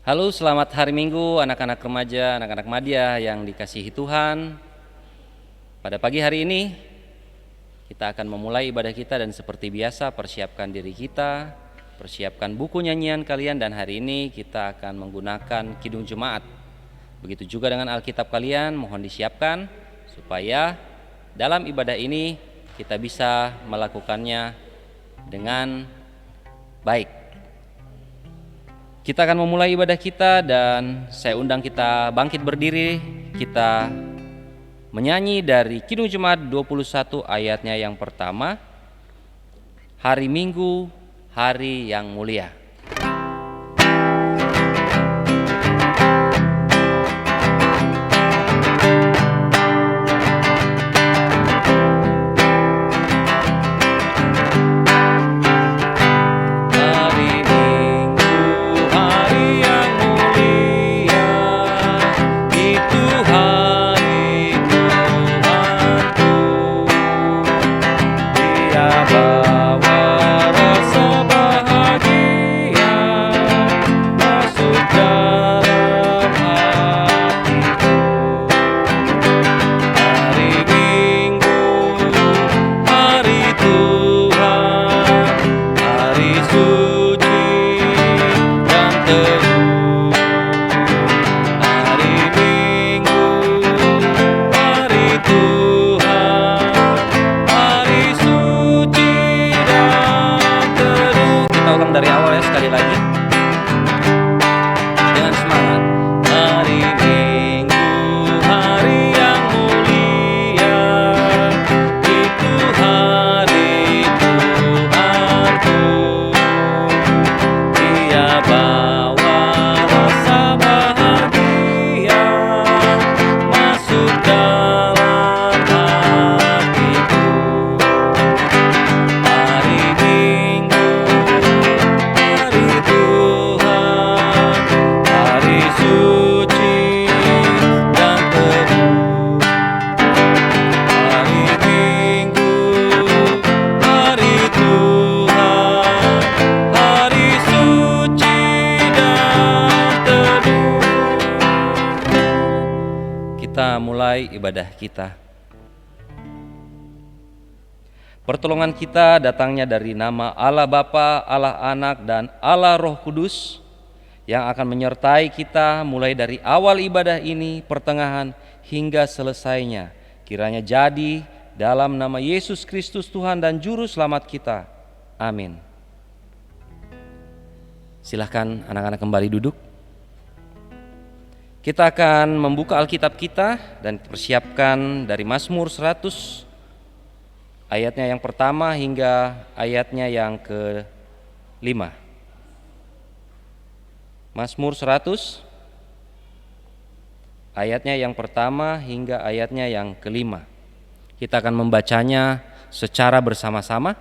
Halo, selamat hari Minggu anak-anak remaja, anak-anak madya yang dikasihi Tuhan. Pada pagi hari ini kita akan memulai ibadah kita dan seperti biasa persiapkan diri kita, persiapkan buku nyanyian kalian, dan hari ini kita akan menggunakan Kidung Jemaat. Begitu juga dengan Alkitab kalian, mohon disiapkan supaya dalam ibadah ini kita bisa melakukannya dengan baik. Kita akan memulai ibadah kita dan saya undang kita bangkit berdiri. Kita menyanyi dari Kidung Jemaat 21 ayatnya yang pertama, Hari Minggu, Hari yang Mulia. Dari awal ya, sekali lagi dengan semangat. Hari Minggu, hari yang mulia, itu hari Tuhanku. Dia bawa rasa bahagia masuk dalam hatiku. Hari Minggu, suci dan teduh. Hari Minggu, hari Tuhan, hari suci dan teduh. Kita mulai ibadah kita. Pertolongan kita datangnya dari nama Allah Bapa, Allah Anak, dan Allah Roh Kudus yang akan menyertai kita mulai dari awal ibadah ini, pertengahan hingga selesainya. Kiranya jadi dalam nama Yesus Kristus Tuhan dan Juru Selamat kita. Amin. Silahkan anak-anak kembali duduk. Kita akan membuka Alkitab kita dan persiapkan dari Mazmur 100 ayatnya yang pertama hingga ayatnya yang ke-5. Mazmur 100 ayatnya yang pertama hingga ayatnya yang ke-5. Kita akan membacanya secara bersama-sama.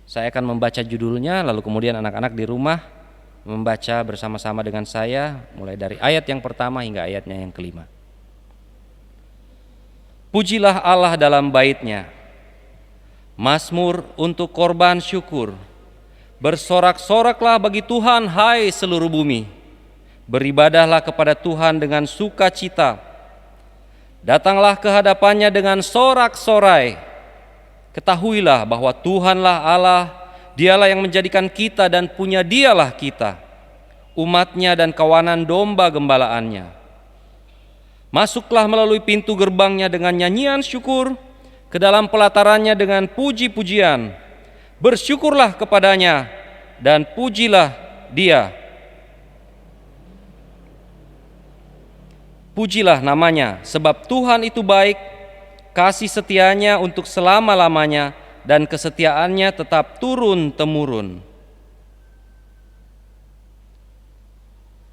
Saya akan membaca judulnya, lalu kemudian anak-anak di rumah membaca bersama-sama dengan saya mulai dari ayat yang pertama hingga ayatnya yang ke-5. Pujilah Allah dalam bait-Nya. Mazmur untuk korban syukur. Bersorak-soraklah bagi Tuhan, hai seluruh bumi. Beribadahlah kepada Tuhan dengan sukacita. Datanglah ke hadapannya dengan sorak-sorai. Ketahuilah bahwa Tuhanlah Allah, Dialah yang menjadikan kita dan punya Dialah kita, umatnya dan kawanan domba gembalaannya. Masuklah melalui pintu gerbangnya dengan nyanyian syukur, ke dalam pelatarannya dengan puji-pujian. Bersyukurlah kepadanya dan pujilah Dia. Pujilah namanya, sebab Tuhan itu baik, kasih setianya untuk selama-lamanya, dan kesetiaannya tetap turun-temurun.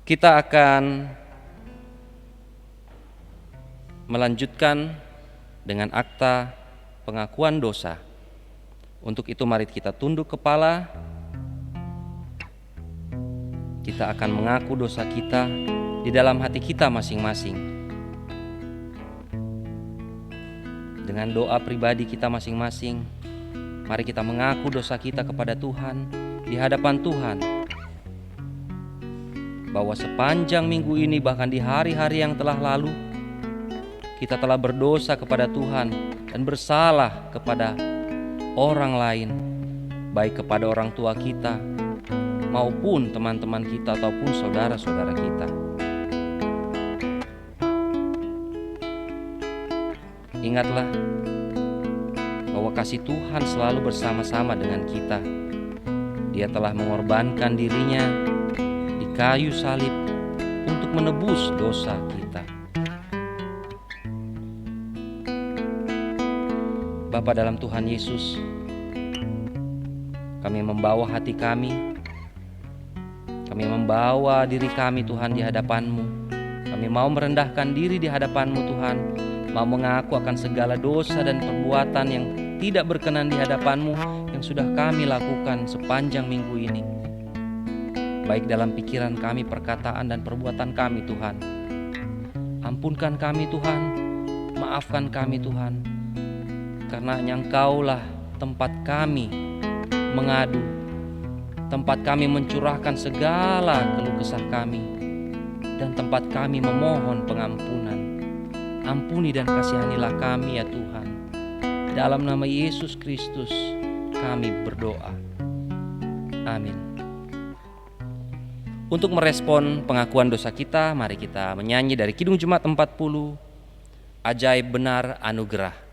Kita akan melanjutkan dengan akta pengakuan dosa. Untuk itu mari kita tunduk kepala. Kita akan mengaku dosa kita di dalam hati kita masing-masing. Dengan doa pribadi kita masing-masing, mari kita mengaku dosa kita kepada Tuhan di hadapan Tuhan. bahwa sepanjang minggu ini, bahkan di hari-hari yang telah lalu, kita telah berdosa kepada Tuhan dan bersalah kepada orang lain, baik kepada orang tua kita maupun teman-teman kita ataupun saudara-saudara kita. Ingatlah bahwa kasih Tuhan selalu bersama-sama dengan kita. Dia telah mengorbankan dirinya di kayu salib untuk menebus dosa kita. Bapa dalam Tuhan Yesus, kami membawa hati kami membawa diri kami Tuhan di hadapan-Mu. Kami mau merendahkan diri di hadapan-Mu Tuhan, mau mengaku akan segala dosa dan perbuatan yang tidak berkenan di hadapan-Mu yang sudah kami lakukan sepanjang minggu ini, baik dalam pikiran kami, perkataan dan perbuatan kami Tuhan. Ampunkan kami Tuhan, maafkan kami Tuhan, karena Engkau-lah tempat kami mengadu, tempat kami mencurahkan segala keluh kesah kami, dan tempat kami memohon pengampunan. Ampuni dan kasihanilah kami ya Tuhan. Dalam nama Yesus Kristus kami berdoa. Amin. Untuk merespon pengakuan dosa kita, mari kita menyanyi dari Kidung Jemaat 40, Ajaib Benar Anugerah.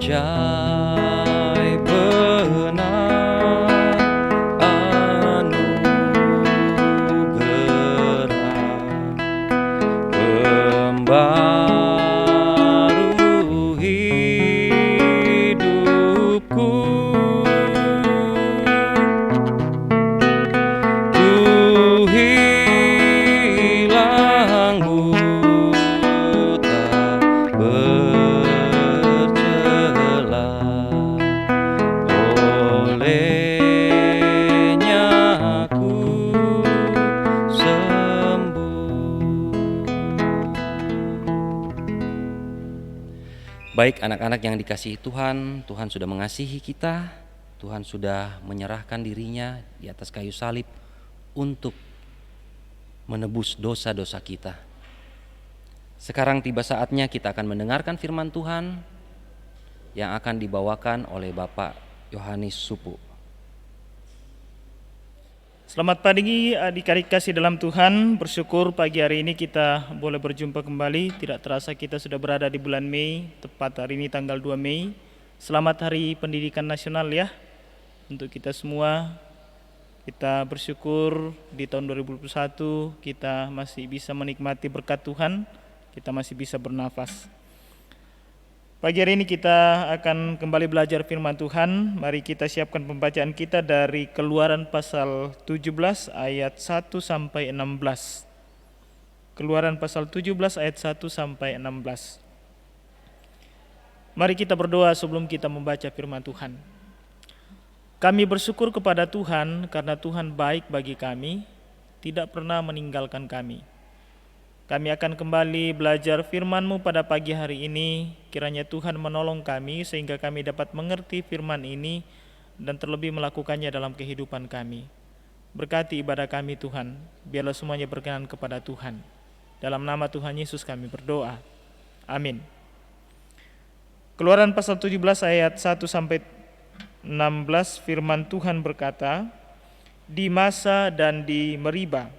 Ajaib benar anugerah, pembaru hidupku, ku hilang buta Baik anak-anak yang dikasihi Tuhan, Tuhan sudah mengasihi kita, Tuhan sudah menyerahkan dirinya di atas kayu salib untuk menebus dosa-dosa kita. Sekarang tiba saatnya kita akan mendengarkan firman Tuhan yang akan dibawakan oleh Bapak Yohanes Supu. Selamat pagi adik-adik kasih dalam Tuhan. Bersyukur pagi hari ini kita boleh berjumpa kembali. Tidak terasa kita sudah berada di bulan Mei, tepat hari ini tanggal 2 Mei. Selamat Hari Pendidikan Nasional ya untuk kita semua. Kita bersyukur di tahun 2021 kita masih bisa menikmati berkat Tuhan, kita masih bisa bernafas. Pagi hari ini kita akan kembali belajar firman Tuhan. Mari kita siapkan pembacaan kita dari Keluaran pasal 17 ayat 1 sampai 16. Keluaran pasal 17 ayat 1 sampai 16. Mari kita berdoa sebelum kita membaca firman Tuhan. Kami bersyukur kepada Tuhan karena Tuhan baik bagi kami, tidak pernah meninggalkan kami. Kami akan kembali belajar firman-Mu pada pagi hari ini. Kiranya Tuhan menolong kami sehingga kami dapat mengerti firman ini dan terlebih melakukannya dalam kehidupan kami. Berkati ibadah kami Tuhan, biarlah semuanya berkenan kepada Tuhan. Dalam nama Tuhan Yesus kami berdoa. Amin. Keluaran pasal 17 ayat 1 sampai 16 firman Tuhan berkata, di Masa dan di Meriba.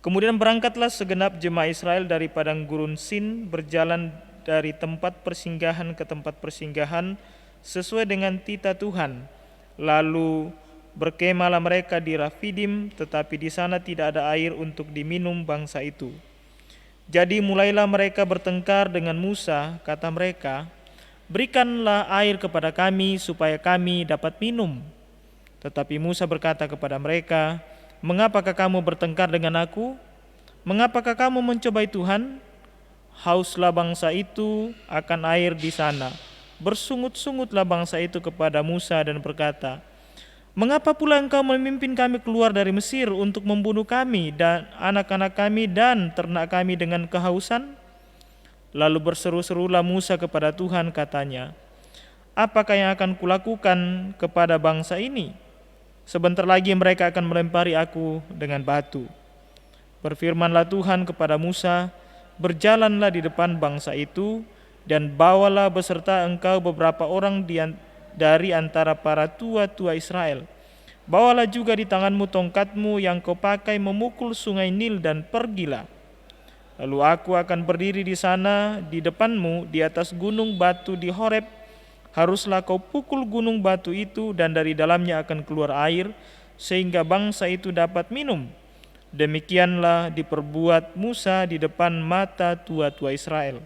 Kemudian berangkatlah segenap jemaah Israel dari padang gurun Sin, berjalan dari tempat persinggahan ke tempat persinggahan sesuai dengan titah Tuhan. Lalu berkemahlah mereka di Rafidim, tetapi di sana tidak ada air untuk diminum bangsa itu. Jadi mulailah mereka bertengkar dengan Musa, kata mereka, berikanlah air kepada kami supaya kami dapat minum. Tetapi Musa berkata kepada mereka, mengapakah kamu bertengkar dengan aku? Mengapakah kamu mencobai Tuhan? Hauslah bangsa itu akan air di sana. Bersungut-sungutlah bangsa itu kepada Musa dan berkata, Mengapa pula engkau memimpin kami keluar dari Mesir untuk membunuh kami dan anak-anak kami dan ternak kami dengan kehausan? Lalu berseru-serulah Musa kepada Tuhan, katanya, apakah yang akan kulakukan kepada bangsa ini? Sebentar lagi mereka akan melempari aku dengan batu. Berfirmanlah Tuhan kepada Musa, berjalanlah di depan bangsa itu, dan bawalah beserta engkau beberapa orang dari antara para tua-tua Israel. Bawalah juga di tanganmu tongkatmu yang kau pakai memukul sungai Nil, dan pergilah. Lalu aku akan berdiri di sana di depanmu di atas gunung batu di Horeb. Haruslah kau pukul gunung batu itu, dan dari dalamnya akan keluar air, sehingga bangsa itu dapat minum. Demikianlah diperbuat Musa di depan mata tua-tua Israel.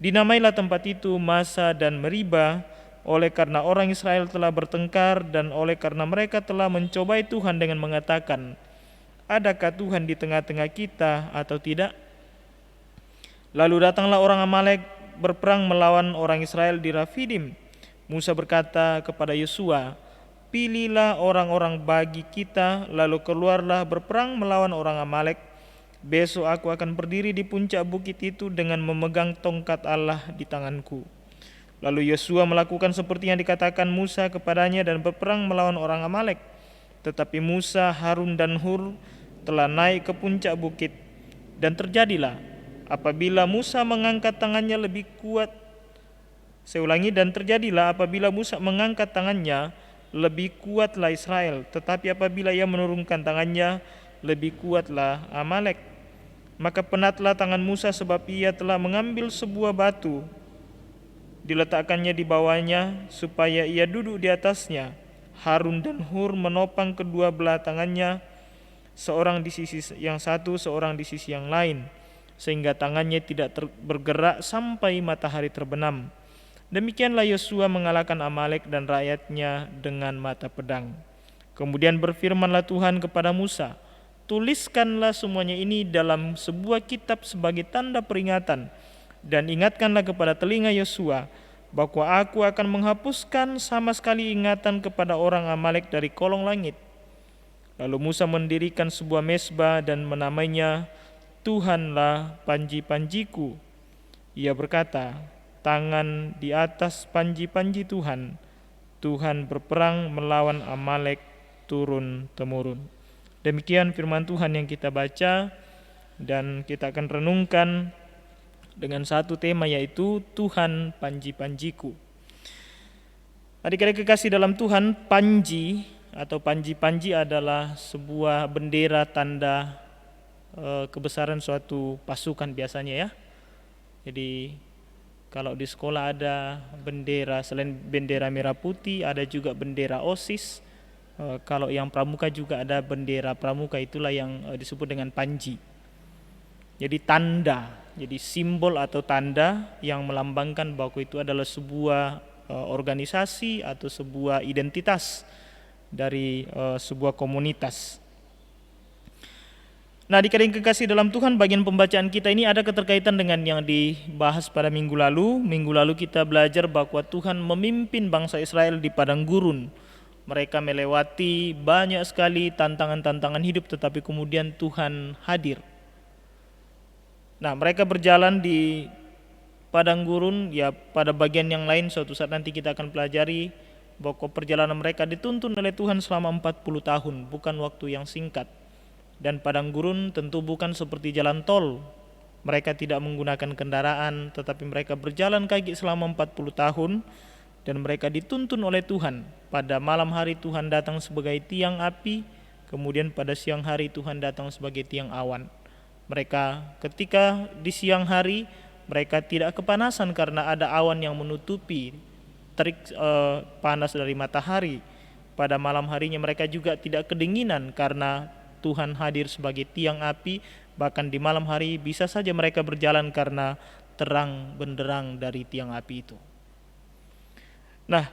Dinamailah tempat itu Masa dan Meriba, oleh karena orang Israel telah bertengkar dan oleh karena mereka telah mencobai Tuhan dengan mengatakan, adakah Tuhan di tengah-tengah kita atau tidak? Lalu datanglah orang Amalek berperang melawan orang Israel di Rafidim. Musa berkata kepada Yosua, pilihlah orang-orang bagi kita, lalu keluarlah berperang melawan orang Amalek. Besok aku akan berdiri di puncak bukit itu dengan memegang tongkat Allah di tanganku. Lalu Yosua melakukan seperti yang dikatakan Musa kepadanya dan berperang melawan orang Amalek. Tetapi Musa, Harun dan Hur telah naik ke puncak bukit. Dan terjadilah apabila Musa mengangkat tangannya lebih kuat. Dan terjadilah apabila Musa mengangkat tangannya, lebih kuatlah Israel, tetapi apabila ia menurunkan tangannya, lebih kuatlah Amalek. Maka penatlah tangan Musa sebab ia telah mengambil sebuah batu, diletakkannya di bawahnya supaya ia duduk di atasnya. Harun dan Hur menopang kedua belah tangannya, seorang di sisi yang satu, seorang di sisi yang lain, sehingga tangannya tidak bergerak sampai matahari terbenam. Demikianlah Yosua mengalahkan Amalek dan rakyatnya dengan mata pedang. Kemudian berfirmanlah Tuhan kepada Musa, tuliskanlah semuanya ini dalam sebuah kitab sebagai tanda peringatan, dan ingatkanlah kepada telinga Yosua bahwa aku akan menghapuskan sama sekali ingatan kepada orang Amalek dari kolong langit. Lalu Musa mendirikan sebuah mezbah dan menamainya Tuhanlah panji-panjiku. Ia berkata, tangan di atas panji-panji Tuhan, Tuhan berperang melawan Amalek turun-temurun. Demikian firman Tuhan yang kita baca, dan kita akan renungkan dengan satu tema, yaitu Tuhan panji-panjiku. Adik-adik kekasih dalam Tuhan, panji atau panji-panji adalah sebuah bendera tanda kebesaran suatu pasukan biasanya ya. Jadi kalau di sekolah ada bendera, selain bendera merah putih, ada juga bendera OSIS. Kalau yang pramuka juga ada bendera pramuka, itulah yang disebut dengan panji. Jadi tanda, jadi simbol atau tanda yang melambangkan bahwa itu adalah sebuah organisasi atau sebuah identitas dari sebuah komunitas. Nah, adik-adik kekasih dalam Tuhan, bagian pembacaan kita ini ada keterkaitan dengan yang dibahas pada minggu lalu. Minggu lalu kita belajar bahwa Tuhan memimpin bangsa Israel di padang gurun. Mereka melewati banyak sekali tantangan-tantangan hidup, tetapi kemudian Tuhan hadir. Nah, mereka berjalan di padang gurun, ya pada bagian yang lain suatu saat nanti kita akan pelajari bahwa perjalanan mereka dituntun oleh Tuhan selama 40 tahun, bukan waktu yang singkat. Dan padang gurun tentu bukan seperti jalan tol. Mereka tidak menggunakan kendaraan, tetapi mereka berjalan kaki selama 40 tahun, dan mereka dituntun oleh Tuhan. Pada malam hari Tuhan datang sebagai tiang api, kemudian pada siang hari Tuhan datang sebagai tiang awan. Mereka ketika di siang hari, mereka tidak kepanasan karena ada awan yang menutupi terik panas dari matahari. Pada malam harinya mereka juga tidak kedinginan karena Tuhan hadir sebagai tiang api. Bahkan di malam hari bisa saja mereka berjalan karena terang benderang dari tiang api itu. Nah,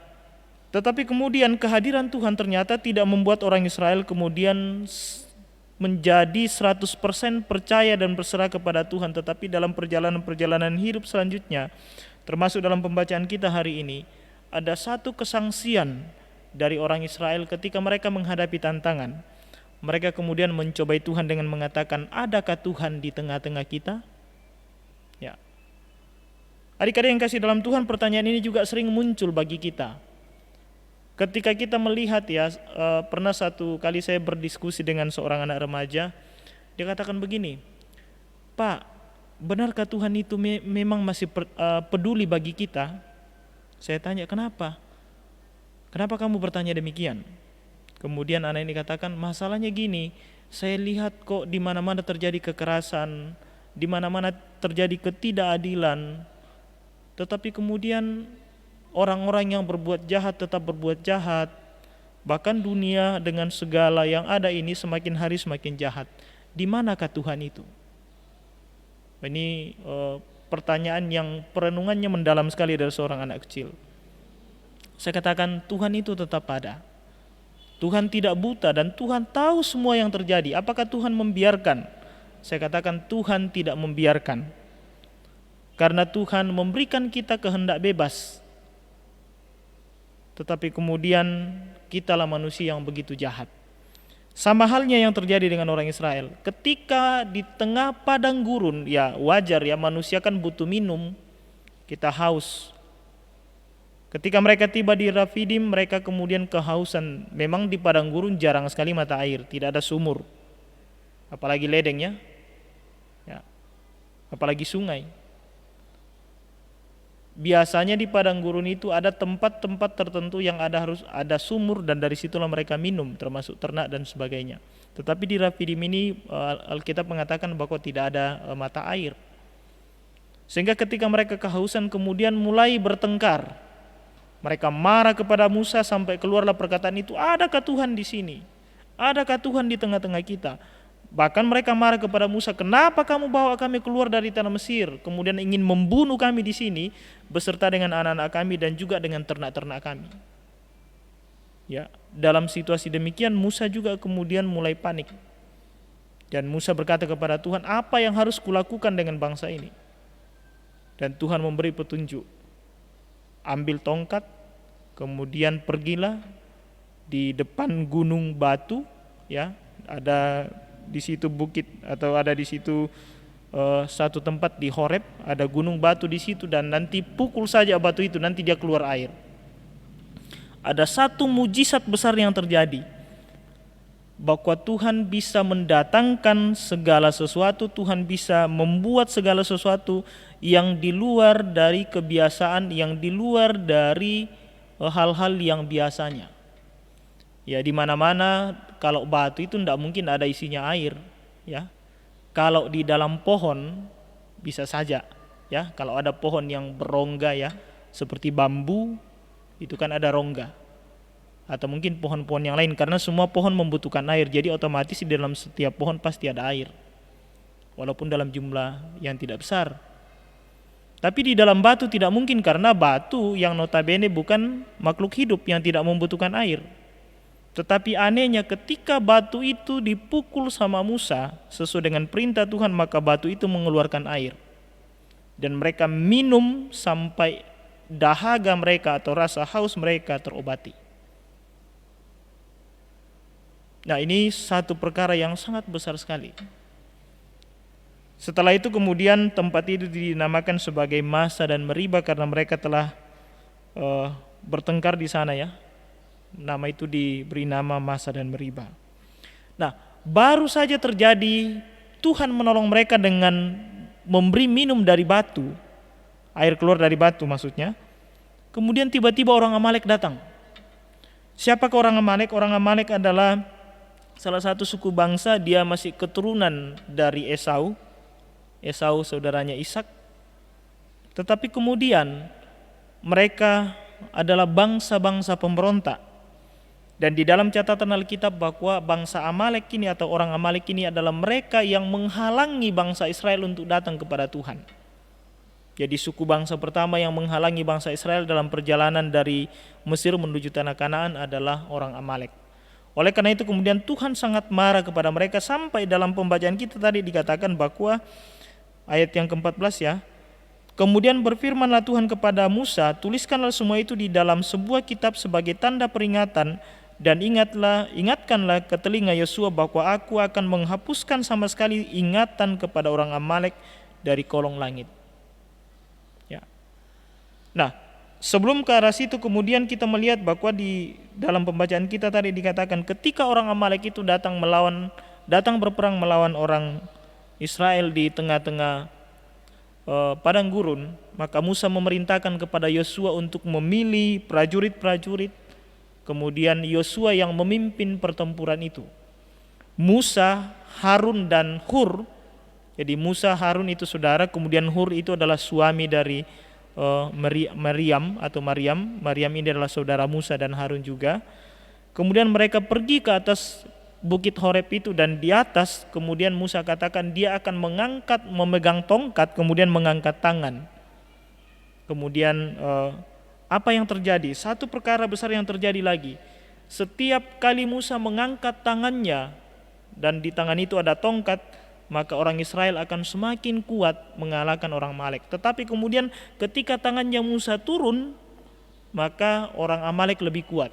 tetapi kemudian kehadiran Tuhan ternyata tidak membuat orang Israel kemudian menjadi 100% percaya dan berserah kepada Tuhan. Tetapi dalam perjalanan-perjalanan hidup selanjutnya, termasuk dalam pembacaan kita hari ini, ada satu kesangsian dari orang Israel ketika mereka menghadapi tantangan. Mereka kemudian mencobai Tuhan dengan mengatakan, adakah Tuhan di tengah-tengah kita? Ya. Adik-adik yang kasih dalam Tuhan, pertanyaan ini juga sering muncul bagi kita. Ketika kita melihat pernah satu kali saya berdiskusi dengan seorang anak remaja, dia katakan begini, Pak, benarkah Tuhan itu memang masih peduli bagi kita? Saya tanya, kenapa? Kenapa kamu bertanya demikian? Kemudian anak ini katakan, masalahnya gini, saya lihat kok di mana-mana terjadi kekerasan, di mana-mana terjadi ketidakadilan, tetapi kemudian orang-orang yang berbuat jahat tetap berbuat jahat, bahkan dunia dengan segala yang ada ini semakin hari semakin jahat. Di manakah Tuhan itu? Ini pertanyaan yang perenungannya mendalam sekali dari seorang anak kecil. Saya katakan, Tuhan itu tetap ada. Tuhan tidak buta dan Tuhan tahu semua yang terjadi. Apakah Tuhan membiarkan? Saya katakan, Tuhan tidak membiarkan. Karena Tuhan memberikan kita kehendak bebas. Tetapi kemudian kitalah manusia yang begitu jahat. Sama halnya yang terjadi dengan orang Israel. Ketika di tengah padang gurun, ya wajar ya, manusia kan butuh minum, kita haus. Ketika mereka tiba di Rafidim, mereka kemudian kehausan. Memang di padang gurun jarang sekali mata air, tidak ada sumur, apalagi ledeng ya, apalagi sungai. Biasanya di padang gurun itu ada tempat-tempat tertentu yang harus ada sumur, dan dari situlah mereka minum, termasuk ternak dan sebagainya. Tetapi di Rafidim ini Alkitab mengatakan bahwa tidak ada mata air. Sehingga ketika mereka kehausan kemudian mulai bertengkar. Mereka marah kepada Musa sampai keluarlah perkataan itu, adakah Tuhan di sini? Adakah Tuhan di tengah-tengah kita? Bahkan mereka marah kepada Musa, kenapa kamu bawa kami keluar dari tanah Mesir, kemudian ingin membunuh kami di sini beserta dengan anak-anak kami dan juga dengan ternak-ternak kami. Ya, dalam situasi demikian Musa juga kemudian mulai panik. Dan Musa berkata kepada Tuhan, apa yang harus kulakukan dengan bangsa ini? Dan Tuhan memberi petunjuk. Ambil tongkat, kemudian pergilah di depan gunung batu, ya, ada di situ bukit atau ada di situ satu tempat di Horeb, ada gunung batu di situ, dan nanti pukul saja batu itu, nanti dia keluar air. Ada satu mujizat besar yang terjadi, bahwa Tuhan bisa mendatangkan segala sesuatu, Tuhan bisa membuat segala sesuatu yang di luar dari kebiasaan, yang di luar dari hal-hal yang biasanya. Ya, di mana-mana kalau batu itu tidak mungkin ada isinya air, ya. Kalau di dalam pohon bisa saja, ya. Kalau ada pohon yang berongga, ya, seperti bambu, itu kan ada rongga. Atau mungkin pohon-pohon yang lain, karena semua pohon membutuhkan air, jadi otomatis di dalam setiap pohon pasti ada air, walaupun dalam jumlah yang tidak besar. Tapi di dalam batu tidak mungkin, karena batu yang notabene bukan makhluk hidup yang tidak membutuhkan air. Tetapi anehnya ketika batu itu dipukul sama Musa sesuai dengan perintah Tuhan, maka batu itu mengeluarkan air. Dan mereka minum sampai dahaga mereka atau rasa haus mereka terobati. Nah, ini satu perkara yang sangat besar sekali. Setelah itu kemudian tempat itu dinamakan sebagai Masa dan Meriba karena mereka telah bertengkar di sana, ya. Nama itu diberi nama Masa dan Meriba. Nah, baru saja terjadi Tuhan menolong mereka dengan memberi minum dari batu, air keluar dari batu maksudnya. Kemudian tiba-tiba orang Amalek datang. Siapakah orang Amalek? Orang Amalek adalah salah satu suku bangsa, dia masih keturunan dari Esau saudaranya Ishak. Tetapi kemudian mereka adalah bangsa-bangsa pemberontak. Dan di dalam catatan Alkitab bahwa bangsa Amalek ini atau orang Amalek ini adalah mereka yang menghalangi bangsa Israel untuk datang kepada Tuhan. Jadi suku bangsa pertama yang menghalangi bangsa Israel dalam perjalanan dari Mesir menuju tanah Kanaan adalah orang Amalek. Oleh karena itu kemudian Tuhan sangat marah kepada mereka, sampai dalam pembacaan kita tadi dikatakan bahwa ayat yang ke-14, ya, Kemudian berfirmanlah Tuhan kepada Musa, tuliskanlah semua itu di dalam sebuah kitab sebagai tanda peringatan, dan ingatkanlah ke telinga Yosua bahwa aku akan menghapuskan sama sekali ingatan kepada orang Amalek dari kolong langit. Ya. Nah, sebelum ke arah situ kemudian kita melihat bahwa di dalam pembacaan kita tadi dikatakan ketika orang Amalek itu datang berperang melawan orang Israel di tengah-tengah padang gurun, maka Musa memerintahkan kepada Yosua untuk memilih prajurit-prajurit, kemudian Yosua yang memimpin pertempuran itu. Musa, Harun dan Hur. Jadi Musa, Harun itu saudara, kemudian Hur itu adalah suami dari Maryam. Maryam ini adalah saudara Musa dan Harun juga. Kemudian mereka pergi ke atas Bukit Horeb itu, dan di atas kemudian Musa katakan dia akan memegang tongkat, kemudian mengangkat tangan. Kemudian apa yang terjadi? Satu perkara besar yang terjadi lagi. Setiap kali Musa mengangkat tangannya dan di tangan itu ada tongkat, maka orang Israel akan semakin kuat mengalahkan orang Amalek. Tetapi kemudian ketika tangannya Musa turun, maka orang Amalek lebih kuat.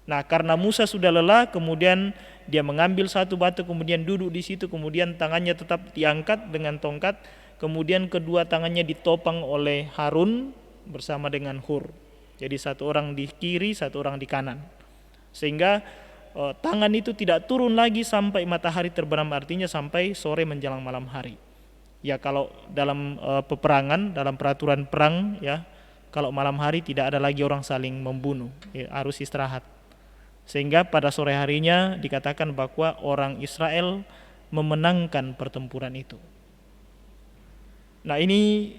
Nah, karena Musa sudah lelah, kemudian dia mengambil satu batu, kemudian duduk di situ, kemudian tangannya tetap diangkat dengan tongkat, kemudian kedua tangannya ditopang oleh Harun bersama dengan Hur. Jadi satu orang di kiri, satu orang di kanan. Sehingga tangan itu tidak turun lagi sampai matahari terbenam, artinya sampai sore menjelang malam hari. Ya, kalau dalam peperangan, dalam peraturan perang, ya, kalau malam hari tidak ada lagi orang saling membunuh, ya, harus istirahat. Sehingga pada sore harinya dikatakan bahwa orang Israel memenangkan pertempuran itu. Nah, ini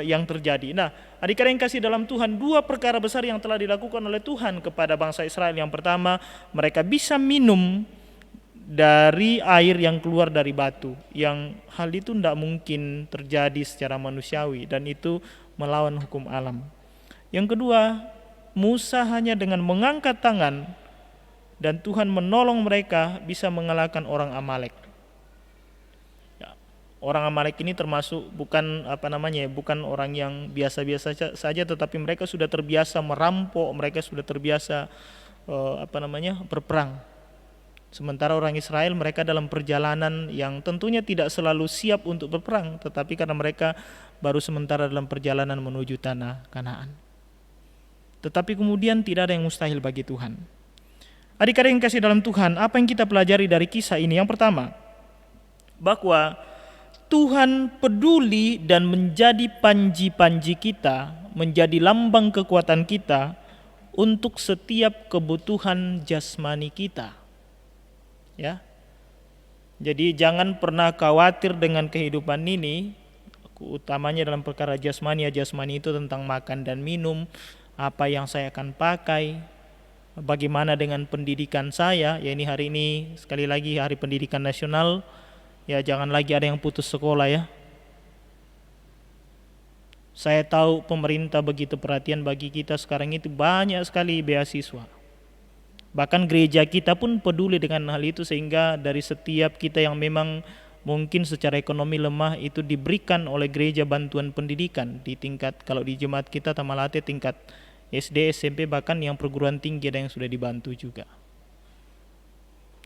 yang terjadi. Nah, adik-adik yang kasih dalam Tuhan, dua perkara besar yang telah dilakukan oleh Tuhan kepada bangsa Israel. Yang pertama, mereka bisa minum dari air yang keluar dari batu, yang hal itu tidak mungkin terjadi secara manusiawi, dan itu melawan hukum alam. Yang kedua, Musa hanya dengan mengangkat tangan dan Tuhan menolong mereka bisa mengalahkan orang Amalek. Ya, orang Amalek ini termasuk bukan orang yang biasa-biasa saja, tetapi mereka sudah terbiasa merampok, mereka sudah terbiasa berperang. Sementara orang Israel, mereka dalam perjalanan yang tentunya tidak selalu siap untuk berperang, tetapi karena mereka baru sementara dalam perjalanan menuju tanah Kanaan. Tetapi kemudian tidak ada yang mustahil bagi Tuhan. Adik-adik yang kasih dalam Tuhan, apa yang kita pelajari dari kisah ini? Yang pertama, bahwa Tuhan peduli dan menjadi panji-panji kita, menjadi lambang kekuatan kita untuk setiap kebutuhan jasmani kita. Ya. Jadi jangan pernah khawatir dengan kehidupan ini, utamanya dalam perkara jasmani. Jasmani itu tentang makan dan minum, apa yang saya akan pakai, bagaimana dengan pendidikan saya. Ya, ini hari ini sekali lagi Hari Pendidikan Nasional. Ya, jangan lagi ada yang putus sekolah ya. Saya tahu pemerintah begitu perhatian bagi kita sekarang itu, banyak sekali beasiswa. Bahkan gereja kita pun peduli dengan hal itu, sehingga dari setiap kita yang memang mungkin secara ekonomi lemah itu diberikan oleh gereja bantuan pendidikan di tingkat, kalau di jemaat kita Tamalate tingkat SD, SMP, bahkan yang perguruan tinggi ada yang sudah dibantu juga.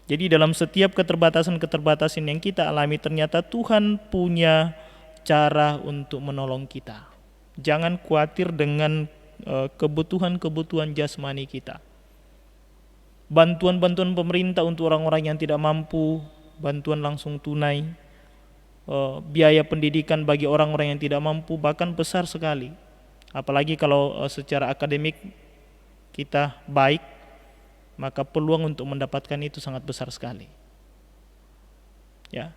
Jadi dalam setiap keterbatasan yang kita alami, ternyata Tuhan punya cara untuk menolong kita. Jangan khawatir dengan kebutuhan-kebutuhan jasmani kita. Bantuan-bantuan pemerintah untuk orang-orang yang tidak mampu, bantuan langsung tunai, biaya pendidikan bagi orang-orang yang tidak mampu bahkan besar sekali. Apalagi kalau secara akademik kita baik, maka peluang untuk mendapatkan itu sangat besar sekali. Ya,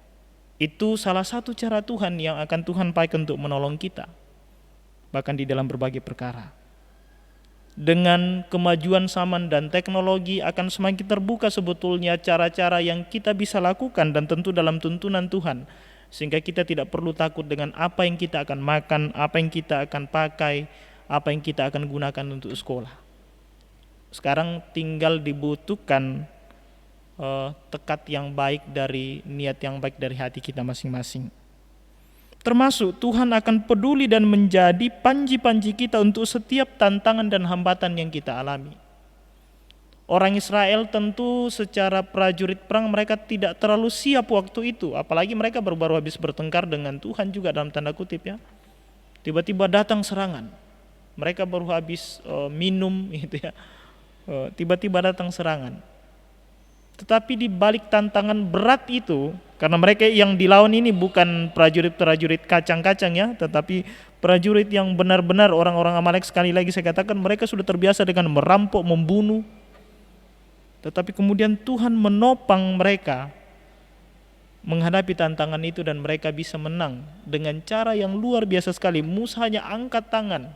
itu salah satu cara Tuhan yang akan Tuhan pakai untuk menolong kita, bahkan di dalam berbagai perkara. Dengan kemajuan zaman dan teknologi akan semakin terbuka sebetulnya cara-cara yang kita bisa lakukan, dan tentu dalam tuntunan Tuhan, sehingga kita tidak perlu takut dengan apa yang kita akan makan, apa yang kita akan pakai, apa yang kita akan gunakan untuk sekolah. Sekarang tinggal dibutuhkan tekad yang baik, dari niat yang baik dari hati kita masing-masing. Termasuk Tuhan akan peduli dan menjadi panji-panji kita untuk setiap tantangan dan hambatan yang kita alami. Orang Israel tentu secara prajurit perang mereka tidak terlalu siap waktu itu, apalagi mereka baru-baru habis bertengkar dengan Tuhan juga dalam tanda kutip ya. Tiba-tiba datang serangan, mereka baru habis minum gitu ya, tiba-tiba datang serangan. Tetapi di balik tantangan berat itu, karena mereka yang dilawan ini bukan prajurit-prajurit kacang-kacang ya, tetapi prajurit yang benar-benar orang-orang Amalek, sekali lagi saya katakan mereka sudah terbiasa dengan merampok, membunuh. Tetapi kemudian Tuhan menopang mereka menghadapi tantangan itu dan mereka bisa menang dengan cara yang luar biasa sekali. Musa hanya angkat tangan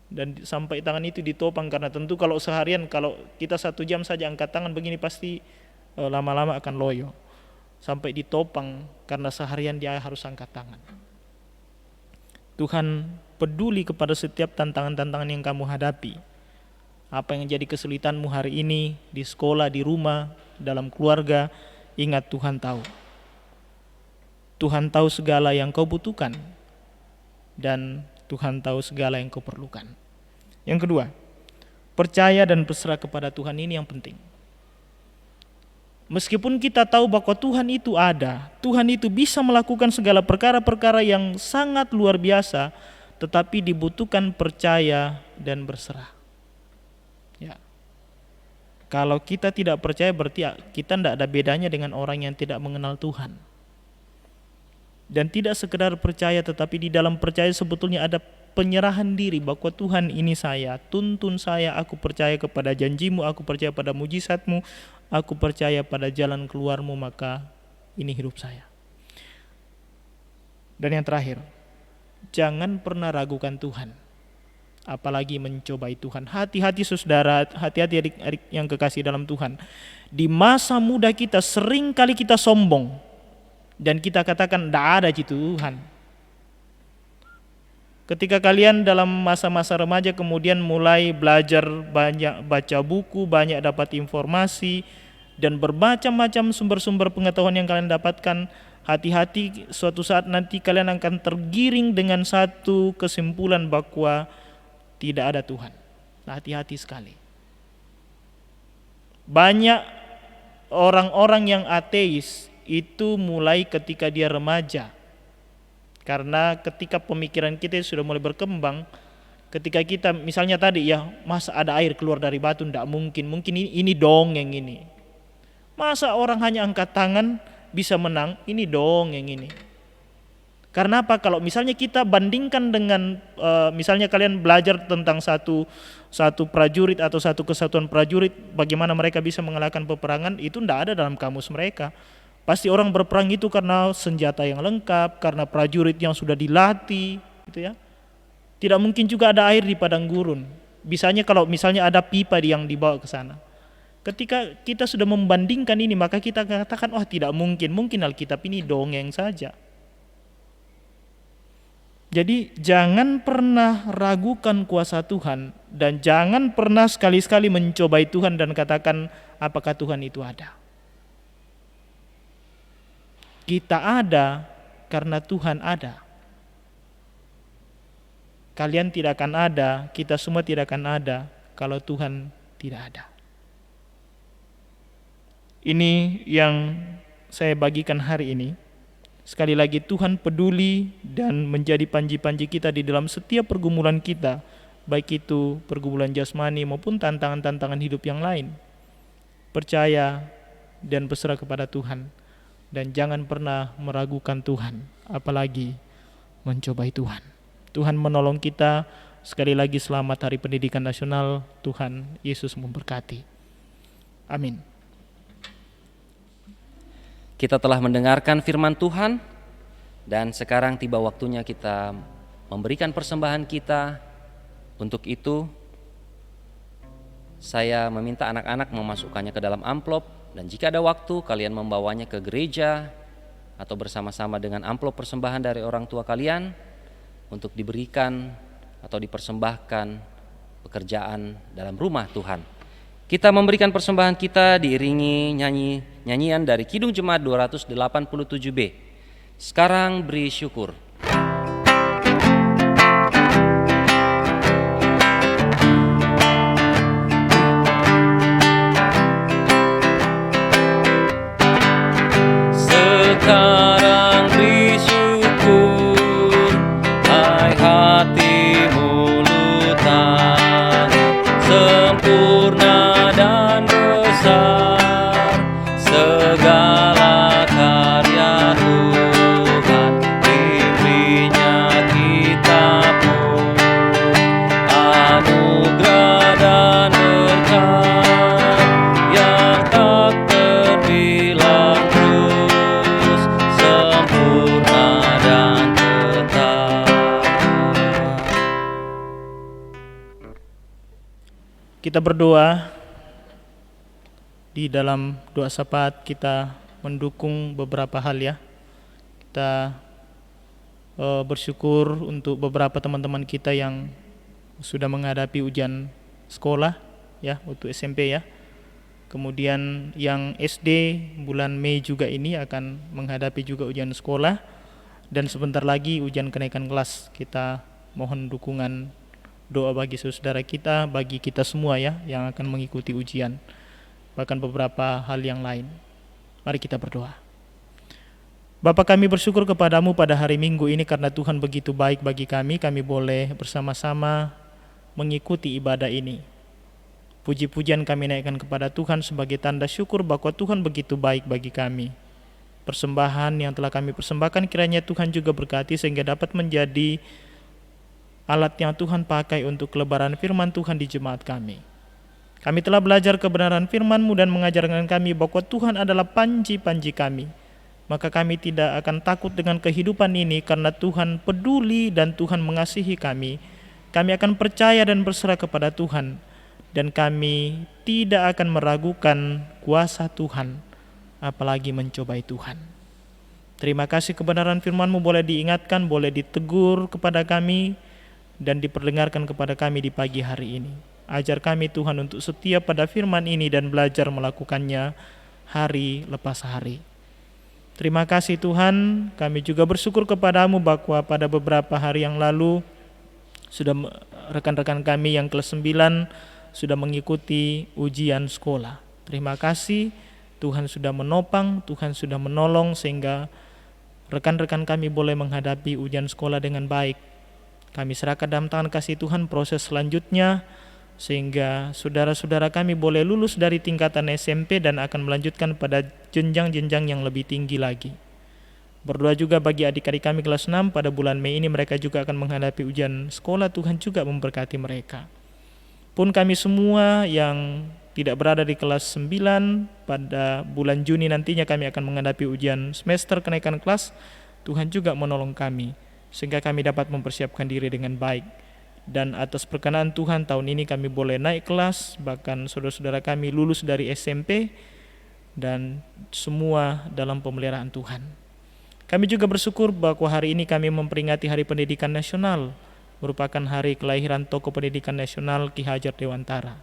dan sampai tangan itu ditopang, karena tentu kalau seharian, kalau kita 1 jam saja angkat tangan begini pasti lama-lama akan loyo. Sampai ditopang karena seharian dia harus angkat tangan. Tuhan peduli kepada setiap tantangan-tantangan yang kamu hadapi. Apa yang jadi kesulitanmu hari ini di sekolah, di rumah, dalam keluarga, ingat Tuhan tahu. Tuhan tahu segala yang kau butuhkan dan Tuhan tahu segala yang kau perlukan. Yang kedua, percaya dan berserah kepada Tuhan, ini yang penting. Meskipun kita tahu bahwa Tuhan itu ada, Tuhan itu bisa melakukan segala perkara-perkara yang sangat luar biasa, tetapi dibutuhkan percaya dan berserah. Ya. Kalau kita tidak percaya berarti kita tidak ada bedanya dengan orang yang tidak mengenal Tuhan. Dan tidak sekedar percaya, tetapi di dalam percaya sebetulnya ada penyerahan diri bahwa Tuhan, ini saya, tuntun saya, aku percaya kepada janjimu, aku percaya pada mujizatmu, aku percaya pada jalan keluarmu, maka ini hidup saya. Dan yang terakhir, jangan pernah ragukan Tuhan, apalagi mencobai Tuhan. Hati-hati saudara, hati-hati adik-adik yang kekasih dalam Tuhan. Di masa muda kita sering kali kita sombong dan kita katakan tidak ada Tuhan. Ketika kalian dalam masa-masa remaja kemudian mulai belajar banyak baca buku, banyak dapat informasi dan bermacam-macam sumber-sumber pengetahuan yang kalian dapatkan, hati-hati suatu saat nanti kalian akan tergiring dengan satu kesimpulan bahwa tidak ada Tuhan. Hati-hati sekali. Banyak orang-orang yang ateis itu mulai ketika dia remaja. Karena ketika pemikiran kita sudah mulai berkembang, ketika kita misalnya tadi ya, masa ada air keluar dari batu, tidak mungkin, mungkin ini dongeng ini. Masa orang hanya angkat tangan bisa menang, ini dongeng ini. Karena apa? Kalau misalnya kita bandingkan dengan misalnya kalian belajar tentang satu prajurit atau satu kesatuan prajurit, bagaimana mereka bisa mengalahkan peperangan, itu tidak ada dalam kamus mereka. Pasti orang berperang itu karena senjata yang lengkap, karena prajurit yang sudah dilatih, gitu ya. Tidak mungkin juga ada air di padang gurun. Bisanya kalau misalnya ada pipa yang dibawa ke sana. Ketika kita sudah membandingkan ini, maka kita katakan, oh tidak mungkin, mungkin Alkitab ini dongeng saja. Jadi jangan pernah ragukan kuasa Tuhan dan jangan pernah sekali-sekali mencobai Tuhan dan katakan apakah Tuhan itu ada. Kita ada karena Tuhan ada. Kalian tidak akan ada, kita semua tidak akan ada kalau Tuhan tidak ada. Ini yang saya bagikan hari ini. Sekali lagi, Tuhan peduli dan menjadi panji-panji kita di dalam setiap pergumulan kita, baik itu pergumulan jasmani maupun tantangan-tantangan hidup yang lain. Percaya dan berserah kepada Tuhan, dan jangan pernah meragukan Tuhan, apalagi mencobai Tuhan. Tuhan menolong kita. Sekali lagi selamat Hari Pendidikan Nasional. Tuhan Yesus memberkati. Amin. Kita telah mendengarkan firman Tuhan dan sekarang tiba waktunya kita memberikan persembahan kita. Untuk itu saya meminta anak-anak memasukkannya ke dalam amplop, dan jika ada waktu kalian membawanya ke gereja atau bersama-sama dengan amplop persembahan dari orang tua kalian untuk diberikan atau dipersembahkan pekerjaan dalam rumah Tuhan. Kita memberikan persembahan kita diiringi nyanyian dari Kidung Jemaat 287B. Sekarang beri syukur. Sekarang beri syukur, hai hati mulutan, sempurna dan besar segala karya Tuhan, diberinya kita pun anugerah dan berkat yang tak terbilang, terus sempurna dan tetap. Kita berdoa. Di dalam doa syafaat kita mendukung beberapa hal ya. Kita bersyukur untuk beberapa teman-teman kita yang sudah menghadapi ujian sekolah ya, untuk SMP ya. Kemudian yang SD bulan Mei juga ini akan menghadapi juga ujian sekolah, dan sebentar lagi ujian kenaikan kelas. Kita mohon dukungan doa bagi saudara kita, bagi kita semua ya yang akan mengikuti ujian, bahkan beberapa hal yang lain. Mari kita berdoa. Bapa, kami bersyukur kepadamu pada hari Minggu ini karena Tuhan begitu baik bagi kami. Kami boleh bersama-sama mengikuti ibadah ini. Puji-pujian kami naikkan kepada Tuhan sebagai tanda syukur bahwa Tuhan begitu baik bagi kami. Persembahan yang telah kami persembahkan kiranya Tuhan juga berkati sehingga dapat menjadi alat yang Tuhan pakai untuk kelebaran firman Tuhan di jemaat kami. Kami telah belajar kebenaran firman-Mu dan mengajarkan kami bahwa Tuhan adalah panji-panji kami. Maka kami tidak akan takut dengan kehidupan ini karena Tuhan peduli dan Tuhan mengasihi kami. Kami akan percaya dan berserah kepada Tuhan. Dan kami tidak akan meragukan kuasa Tuhan, apalagi mencobai Tuhan. Terima kasih kebenaran firman-Mu boleh diingatkan, boleh ditegur kepada kami, dan diperdengarkan kepada kami di pagi hari ini. Ajar kami Tuhan untuk setia pada firman ini dan belajar melakukannya hari lepas hari. Terima kasih Tuhan, kami juga bersyukur kepadamu bahwa pada beberapa hari yang lalu sudah rekan-rekan kami yang kelas 9 sudah mengikuti ujian sekolah. Terima kasih, Tuhan sudah menopang, Tuhan sudah menolong sehingga rekan-rekan kami boleh menghadapi ujian sekolah dengan baik. Kami serahkan dalam tangan kasih Tuhan proses selanjutnya, sehingga saudara-saudara kami boleh lulus dari tingkatan SMP dan akan melanjutkan pada jenjang-jenjang yang lebih tinggi lagi. Berdoa juga bagi adik-adik kami kelas 6 pada bulan Mei ini, mereka juga akan menghadapi ujian sekolah. Tuhan juga memberkati mereka. Pun kami semua yang tidak berada di kelas 9 pada bulan Juni nantinya kami akan menghadapi ujian semester kenaikan kelas. Tuhan juga menolong kami sehingga kami dapat mempersiapkan diri dengan baik. Dan atas perkenan Tuhan tahun ini kami boleh naik kelas, bahkan saudara-saudara kami lulus dari SMP, dan semua dalam pemeliharaan Tuhan. Kami juga bersyukur bahwa hari ini kami memperingati Hari Pendidikan Nasional, merupakan hari kelahiran tokoh pendidikan nasional Ki Hajar Dewantara.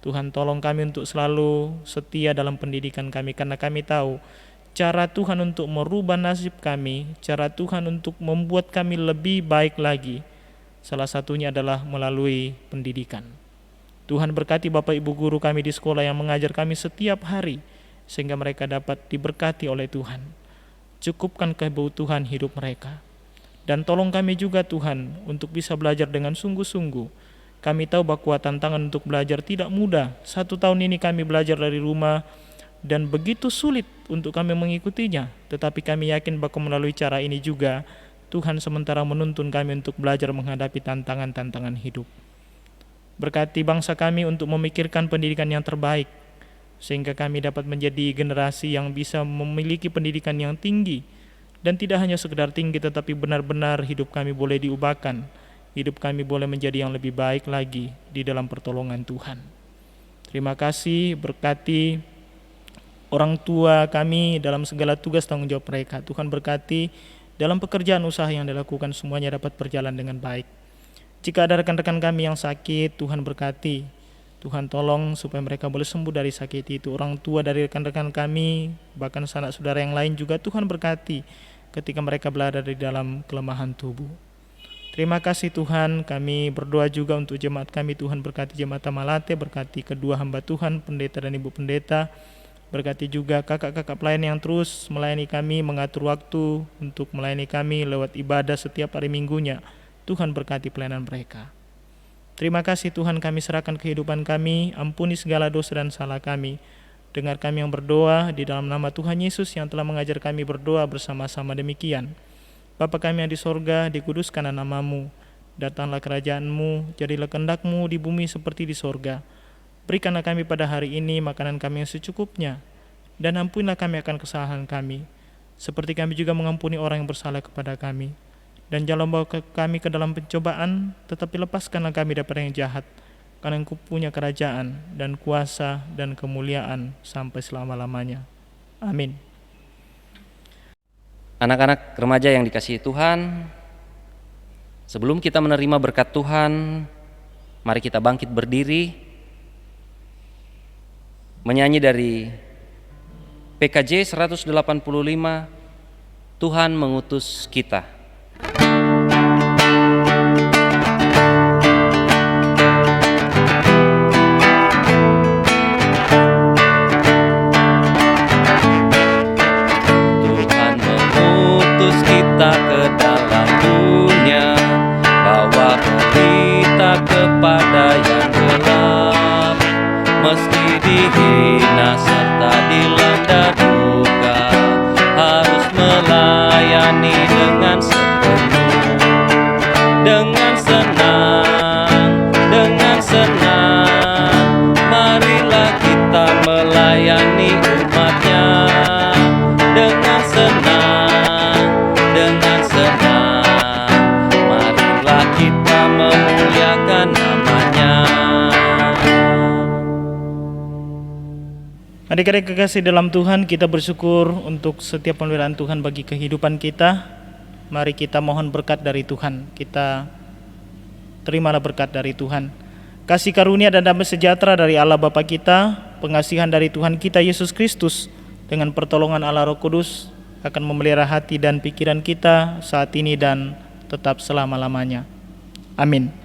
Tuhan tolong kami untuk selalu setia dalam pendidikan kami, karena kami tahu cara Tuhan untuk merubah nasib kami, cara Tuhan untuk membuat kami lebih baik lagi, salah satunya adalah melalui pendidikan. Tuhan berkati Bapak Ibu guru kami di sekolah yang mengajar kami setiap hari, sehingga mereka dapat diberkati oleh Tuhan. Cukupkan kebutuhan hidup mereka. Dan tolong kami juga Tuhan untuk bisa belajar dengan sungguh-sungguh. Kami tahu bahwa tantangan untuk belajar tidak mudah. 1 tahun ini kami belajar dari rumah dan begitu sulit untuk kami mengikutinya. Tetapi kami yakin bahwa melalui cara ini juga Tuhan sementara menuntun kami untuk belajar menghadapi tantangan-tantangan hidup. Berkati bangsa kami untuk memikirkan pendidikan yang terbaik, sehingga kami dapat menjadi generasi yang bisa memiliki pendidikan yang tinggi, dan tidak hanya sekedar tinggi tetapi benar-benar hidup kami boleh diubahkan, hidup kami boleh menjadi yang lebih baik lagi di dalam pertolongan Tuhan. Terima kasih, berkati orang tua kami dalam segala tugas tanggung jawab mereka. Tuhan berkati dalam pekerjaan usaha yang dilakukan semuanya dapat berjalan dengan baik. Jika ada rekan-rekan kami yang sakit, Tuhan berkati. Tuhan tolong supaya mereka boleh sembuh dari sakit itu. Orang tua dari rekan-rekan kami, bahkan sanak saudara yang lain juga Tuhan berkati. ketika mereka berada di dalam kelemahan tubuh. Terima kasih Tuhan, kami berdoa juga untuk jemaat kami. Tuhan berkati jemaat Tamalate, berkati kedua hamba Tuhan, pendeta dan ibu pendeta. Berkati juga kakak-kakak pelayan yang terus melayani kami, mengatur waktu untuk melayani kami lewat ibadah setiap hari minggunya. Tuhan berkati pelayanan mereka. Terima kasih Tuhan, kami serahkan kehidupan kami, ampuni segala dosa dan salah kami. Dengar kami yang berdoa di dalam nama Tuhan Yesus yang telah mengajar kami berdoa bersama-sama demikian. Bapa kami yang di sorga, dikuduskanlah nama-Mu. Datanglah kerajaan-Mu, jadilah kehendak-Mu di bumi seperti di sorga. Berikanlah kami pada hari ini makanan kami yang secukupnya, dan ampunilah kami akan kesalahan kami, seperti kami juga mengampuni orang yang bersalah kepada kami. Dan jangan bawa kami ke dalam pencobaan, tetapi lepaskanlah kami daripada yang jahat, karena Engkau punya kerajaan dan kuasa dan kemuliaan sampai selama-lamanya. Amin. Anak-anak remaja yang dikasihi Tuhan, sebelum kita menerima berkat Tuhan, mari kita bangkit berdiri, menyanyi dari PKJ 185, Tuhan mengutus kita. Ke dalam dunia, bawa berita kepada yang gelap, meski dihina serta dilanda duka, harus melayani dengan sepenuh, dengan senang, marilah kita melayani umatnya dengan senang, marilah kita memuliakan namanya. Adik-adik kekasih dalam Tuhan, kita bersyukur untuk setiap pemeliharaan Tuhan bagi kehidupan kita. Mari kita mohon berkat dari Tuhan. Kita terimalah berkat dari Tuhan. Kasih karunia dan damai sejahtera dari Allah Bapa kita, pengasihan dari Tuhan kita Yesus Kristus, dengan pertolongan Allah Roh Kudus akan memelihara hati dan pikiran kita saat ini dan tetap selama-lamanya. Amin.